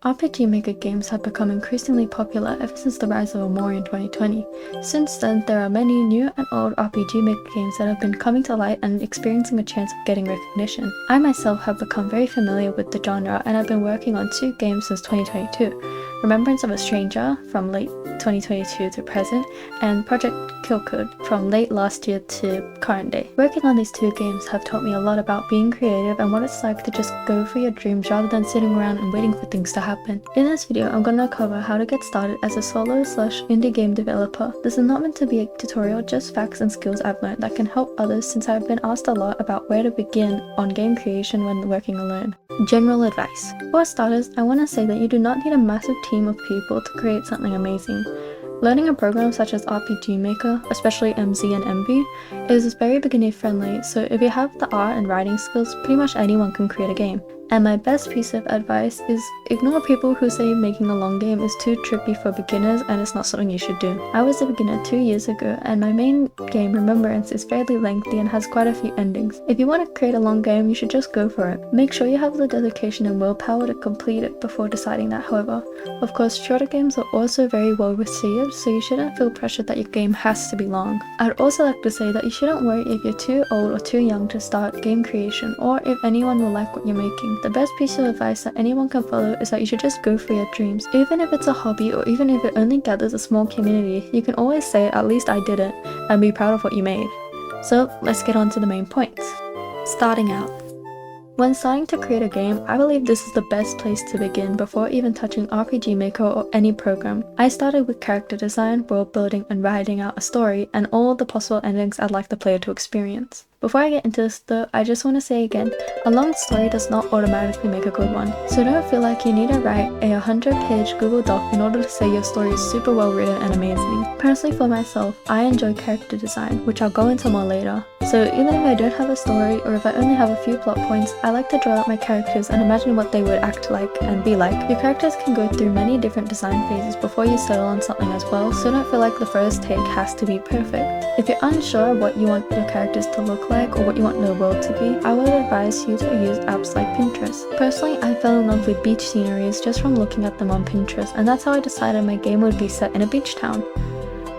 RPG Maker games have become increasingly popular ever since the rise of youre in 2020. Since then, there are many new and old RPG Maker games that have been coming to light and experiencing a chance of getting recognition. I myself have become very familiar with the genre and have been working on 2 games since 2022. Remembrance of a Stranger from late 2022 to present, and Project Kill Code from late last year to current day. Working on these 2 games have taught me a lot about being creative and what it's like to just go for your dreams rather than sitting around and waiting for things to happen. In this video, I'm gonna cover how to get started as a solo/indie game developer. This is not meant to be a tutorial, just facts and skills I've learned that can help others since I've been asked a lot about where to begin on game creation when working alone. General advice. For starters, I want to say that you do not need a massive team of people to create something amazing. Learning a program such as RPG Maker, especially MZ and MV, is very beginner friendly, so if you have the art and writing skills, pretty much anyone can create a game. And my best piece of advice is ignore people who say making a long game is too tricky for beginners and it's not something you should do. I was a beginner 2 years ago and my main game, Remembrance, is fairly lengthy and has quite a few endings. If you want to create a long game, you should just go for it. Make sure you have the dedication and willpower to complete it before deciding that, however. Of course, shorter games are also very well received, so you shouldn't feel pressured that your game has to be long. I'd also like to say that you shouldn't worry if you're too old or too young to start game creation, or if anyone will like what you're making. The best piece of advice that anyone can follow is that you should just go for your dreams. Even if it's a hobby or even if it only gathers a small community, you can always say, at least I did it, and be proud of what you made. So let's get on to the main points. Starting out. When starting to create a game, I believe this is the best place to begin before even touching RPG Maker or any program. I started with character design, world building, and writing out a story, and all the possible endings I'd like the player to experience. Before I get into this though, I just want to say again, a long story does not automatically make a good one, so don't feel like you need to write a 100-page Google Doc in order to say your story is super well written and amazing. Personally for myself, I enjoy character design, which I'll go into more later. So even if I don't have a story or if I only have a few plot points, I like to draw out my characters and imagine what they would act like and be like. Your characters can go through many different design phases before you settle on something as well, so don't feel like the first take has to be perfect. If you're unsure what you want your characters to look like or what you want the world to be, I would advise you to use apps like Pinterest. Personally, I fell in love with beach sceneries just from looking at them on Pinterest, and that's how I decided my game would be set in a beach town.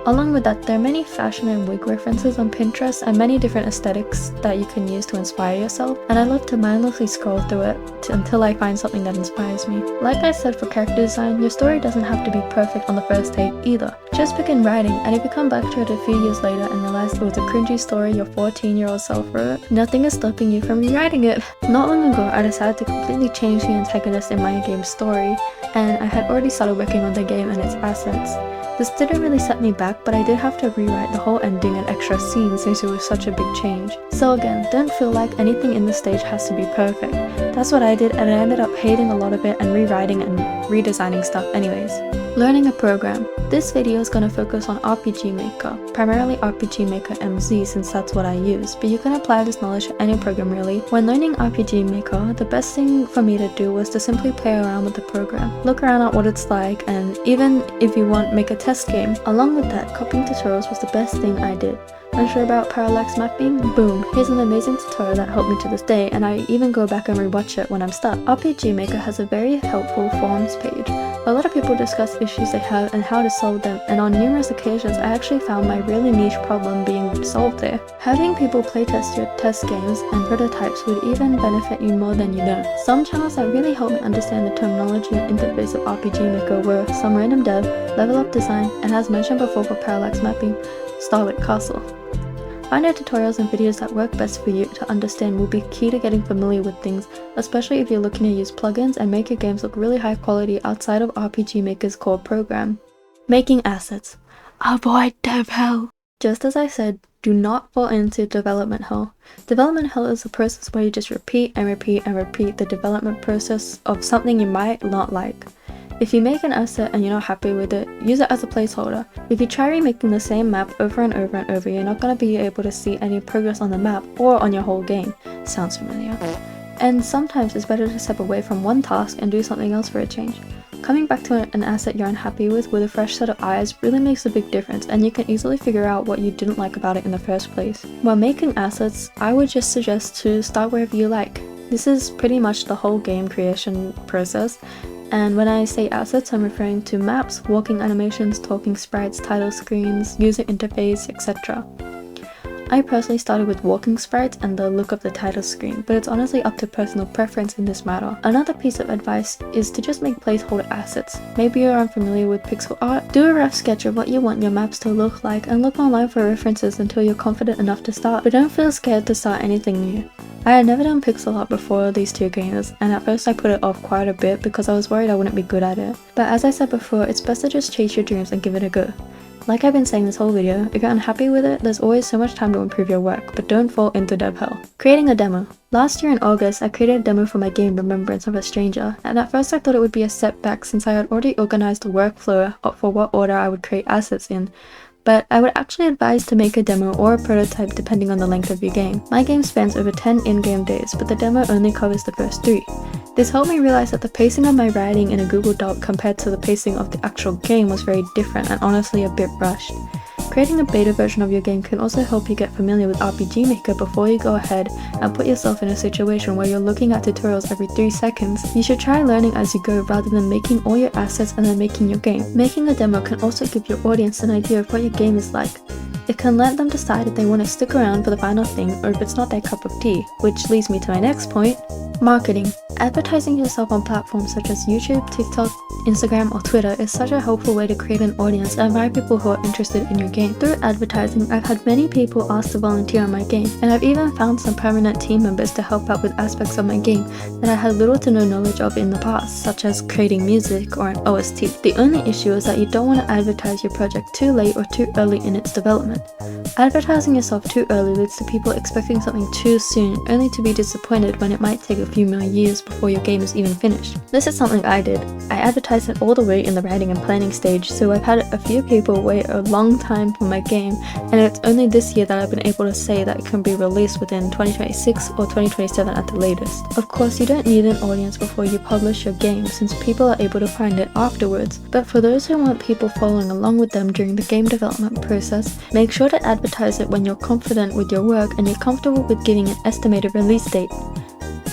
Along with that, there are many fashion and wig references on Pinterest and many different aesthetics that you can use to inspire yourself, and I love to mindlessly scroll through it until I find something that inspires me. Like I said, for character design, your story doesn't have to be perfect on the first take either. Just begin writing, and if you come back to it a few years later and realize it was a cringy story your 14-year-old self wrote, nothing is stopping you from rewriting it. Not long ago, I decided to completely change the antagonist in my game's story, and I had already started working on the game and its assets. This didn't really set me back, but I did have to rewrite the whole ending and extra scenes since it was such a big change. So again, don't feel like anything in this stage has to be perfect. That's what I did, and I ended up hating a lot of it and rewriting and redesigning stuff anyways. Learning a program. This video is going to focus on RPG Maker, primarily RPG Maker MZ since that's what I use, but you can apply this knowledge to any program really. When learning RPG Maker, the best thing for me to do was to simply play around with the program, look around at what it's like, and even if you want, make a test game. Along with that, copying tutorials was the best thing I did. Unsure about parallax mapping? Boom! Here's an amazing tutorial that helped me to this day, and I even go back and rewatch it when I'm stuck. RPG Maker has a very helpful forums page. A lot of people discuss issues they have and how to solve them, and on numerous occasions I actually found my really niche problem being solved there. Having people playtest your test games and prototypes would even benefit you more than you know. Some channels that really helped me understand the terminology and interface of RPG Maker were Some Random Dev, Level Up Design, and as mentioned before for parallax mapping, Starlit Castle. Finding tutorials and videos that work best for you to understand will be key to getting familiar with things, especially if you're looking to use plugins and make your games look really high quality outside of RPG Maker's core program. Making assets. Avoid dev hell! Just as I said, do not fall into development hell. Development hell is a process where you just repeat and repeat and repeat the development process of something you might not like. If you make an asset and you're not happy with it, use it as a placeholder. If you try remaking the same map over and over and over, you're not going to be able to see any progress on the map or on your whole game. Sounds familiar. And sometimes it's better to step away from one task and do something else for a change. Coming back to an asset you're unhappy with a fresh set of eyes really makes a big difference, and you can easily figure out what you didn't like about it in the first place. When making assets, I would just suggest to start wherever you like. This is pretty much the whole game creation process. And when I say assets, I'm referring to maps, walking animations, talking sprites, title screens, user interface, etc. I personally started with walking sprites and the look of the title screen, but it's honestly up to personal preference in this matter. Another piece of advice is to just make placeholder assets. Maybe you're unfamiliar with pixel art? Do a rough sketch of what you want your maps to look like and look online for references until you're confident enough to start, but don't feel scared to start anything new. I had never done pixel art before these two games, and at first I put it off quite a bit because I was worried I wouldn't be good at it. But as I said before, it's best to just chase your dreams and give it a go. Like I've been saying this whole video, if you're unhappy with it, there's always so much time to improve your work, but don't fall into dev hell. Creating a demo. Last year in August, I created a demo for my game Remembrance of a Stranger, and at first I thought it would be a setback since I had already organized a workflow for what order I would create assets in. But I would actually advise to make a demo or a prototype depending on the length of your game. My game spans over 10 in-game days, but the demo only covers the first 3. This helped me realize that the pacing of my writing in a Google Doc compared to the pacing of the actual game was very different and honestly a bit rushed. Creating a beta version of your game can also help you get familiar with RPG Maker before you go ahead and put yourself in a situation where you're looking at tutorials every 3 seconds. You should try learning as you go rather than making all your assets and then making your game. Making a demo can also give your audience an idea of what your game is like. It can let them decide if they want to stick around for the final thing or if it's not their cup of tea, which leads me to my next point. Marketing. Advertising yourself on platforms such as YouTube, TikTok, Instagram, or Twitter is such a helpful way to create an audience and find people who are interested in your game. Through advertising, I've had many people ask to volunteer on my game, and I've even found some permanent team members to help out with aspects of my game that I had little to no knowledge of in the past, such as creating music or an OST. The only issue is that you don't want to advertise your project too late or too early in its development. Advertising yourself too early leads to people expecting something too soon, only to be disappointed when it might take a few more years before your game is even finished. This is something I did. I advertised it all the way in the writing and planning stage, so I've had a few people wait a long time for my game, and it's only this year that I've been able to say that it can be released within 2026 or 2027 at the latest. Of course, you don't need an audience before you publish your game, since people are able to find it afterwards, but for those who want people following along with them during the game development process, make sure to advertise it when you're confident with your work and you're comfortable with giving an estimated release date.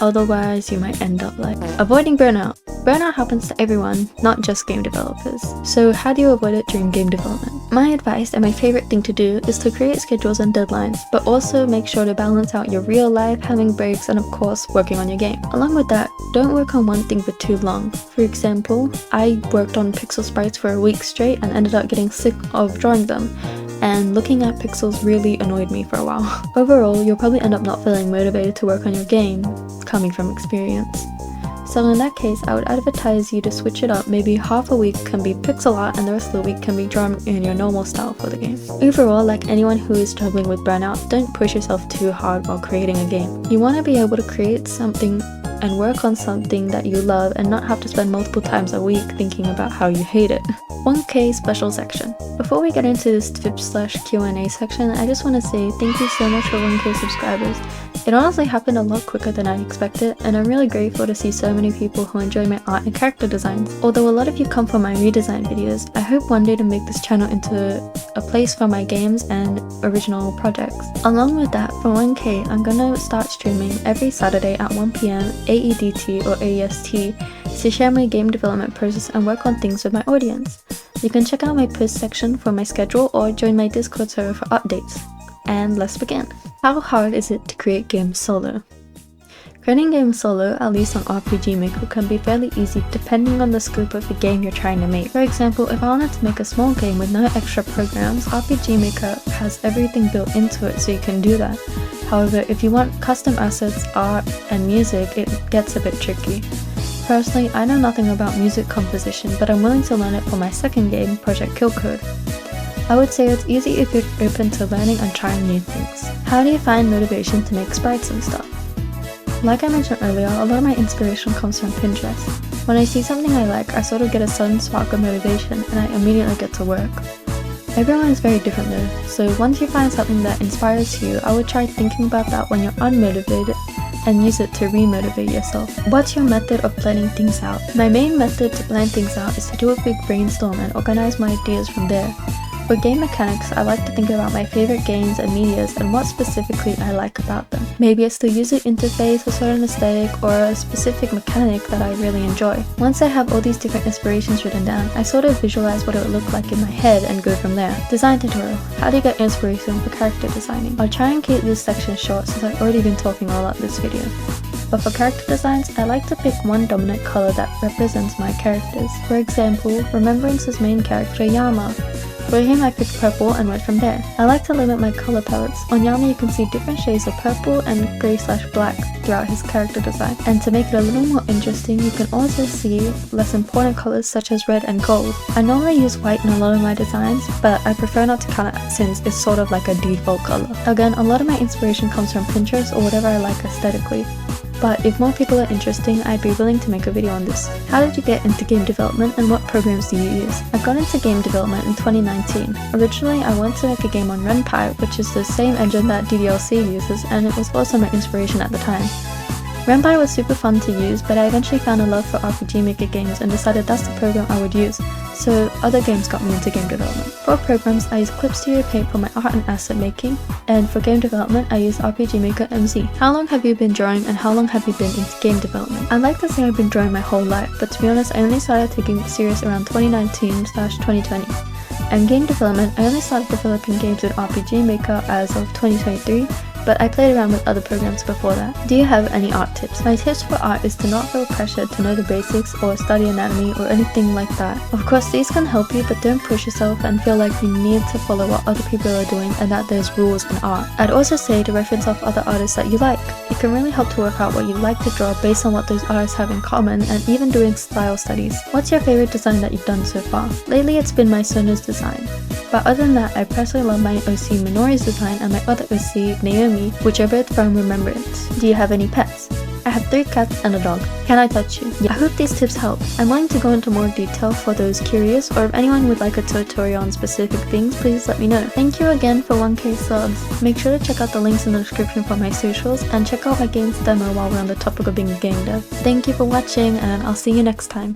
Otherwise, you might end up like avoiding burnout. Burnout happens to everyone, not just game developers. So how do you avoid it during game development? My advice and my favorite thing to do is to create schedules and deadlines, but also make sure to balance out your real life, having breaks, and of course, working on your game. Along with that, don't work on one thing for too long. For example, I worked on pixel sprites for a week straight and ended up getting sick of drawing them, and looking at pixels really annoyed me for a while. Overall, you'll probably end up not feeling motivated to work on your game, coming from experience. So in that case, I would advertise you to switch it up. Maybe half a week can be pixel art and the rest of the week can be drawn in your normal style for the game. Overall, like anyone who is struggling with burnout, don't push yourself too hard while creating a game. You want to be able to create something and work on something that you love and not have to spend multiple times a week thinking about how you hate it. 1K special section. Before we get into this tips/Q&A section, I just want to say thank you so much for 1K subscribers. It honestly happened a lot quicker than I expected, and I'm really grateful to see so many people who enjoy my art and character designs. Although a lot of you come from my redesign videos, I hope one day to make this channel into a place for my games and original projects. Along with that, for 1K, I'm gonna start streaming every Saturday at 1 PM AEDT or AEST to share my game development process and work on things with my audience. You can check out my post section for my schedule or join my Discord server for updates. And let's begin. How hard is it to create games solo? Creating games solo, at least on RPG Maker, can be fairly easy depending on the scope of the game you're trying to make. For example, if I wanted to make a small game with no extra programs, RPG Maker has everything built into it so you can do that. However, if you want custom assets, art, and music, it gets a bit tricky. Personally, I know nothing about music composition, but I'm willing to learn it for my second game, Project Kill Code. I would say it's easy if you're open to learning and trying new things. How do you find motivation to make sprites and stuff? Like I mentioned earlier, a lot of my inspiration comes from Pinterest. When I see something I like, I sort of get a sudden spark of motivation and I immediately get to work. Everyone is very different though, so once you find something that inspires you, I would try thinking about that when you're unmotivated and use it to re-motivate yourself. What's your method of planning things out? My main method to plan things out is to do a big brainstorm and organize my ideas from there. For game mechanics, I like to think about my favorite games and medias and what specifically I like about them. Maybe it's the user interface, a certain aesthetic, or a specific mechanic that I really enjoy. Once I have all these different inspirations written down, I sort of visualize what it would look like in my head and go from there. Design tutorial. How do you get inspiration for character designing? I'll try and keep this section short since I've already been talking a lot this video. But for character designs, I like to pick one dominant color that represents my characters. For example, Remembrance's main character Yama. For him, I picked purple and went from there. I like to limit my color palettes. On Yama, you can see different shades of purple and grey/black throughout his character design. And to make it a little more interesting, you can also see less important colors such as red and gold. I normally use white in a lot of my designs, but I prefer not to count it since it's sort of like a default color. Again, a lot of my inspiration comes from Pinterest or whatever I like aesthetically. But if more people are interested, I'd be willing to make a video on this. How did you get into game development and what programs do you use? I got into game development in 2019. Originally, I wanted to make a game on RenPy, which is the same engine that DDLC uses, and it was also my inspiration at the time. RenPy was super fun to use, but I eventually found a love for RPG Maker games and decided that's the program I would use, so other games got me into game development. For programs, I use Clip Studio Paint for my art and asset making, and for game development, I use RPG Maker MZ. How long have you been drawing and how long have you been into game development? I'd like to say I've been drawing my whole life, but to be honest, I only started taking it serious around 2019/2020. And game development, I only started developing games with RPG Maker as of 2023, but I played around with other programs before that. Do you have any art tips? My tips for art is to not feel pressured to know the basics or study anatomy or anything like that. Of course, these can help you, but don't push yourself and feel like you need to follow what other people are doing and that there's rules in art. I'd also say to reference off other artists that you like. It can really help to work out what you like to draw based on what those artists have in common and even doing style studies. What's your favorite design that you've done so far? Lately, it's been my Sona's design. But other than that, I personally love my OC Minori's design and my other OC, Naomi, which are both from Remembrance. Do you have any pets? I have 3 cats and a dog. Can I touch you? Yeah. I hope these tips help. I'm willing to go into more detail for those curious, or if anyone would like a tutorial on specific things, please let me know. Thank you again for 1k subs. Make sure to check out the links in the description for my socials, and check out my games demo while we're on the topic of being a game dev. Thank you for watching, and I'll see you next time.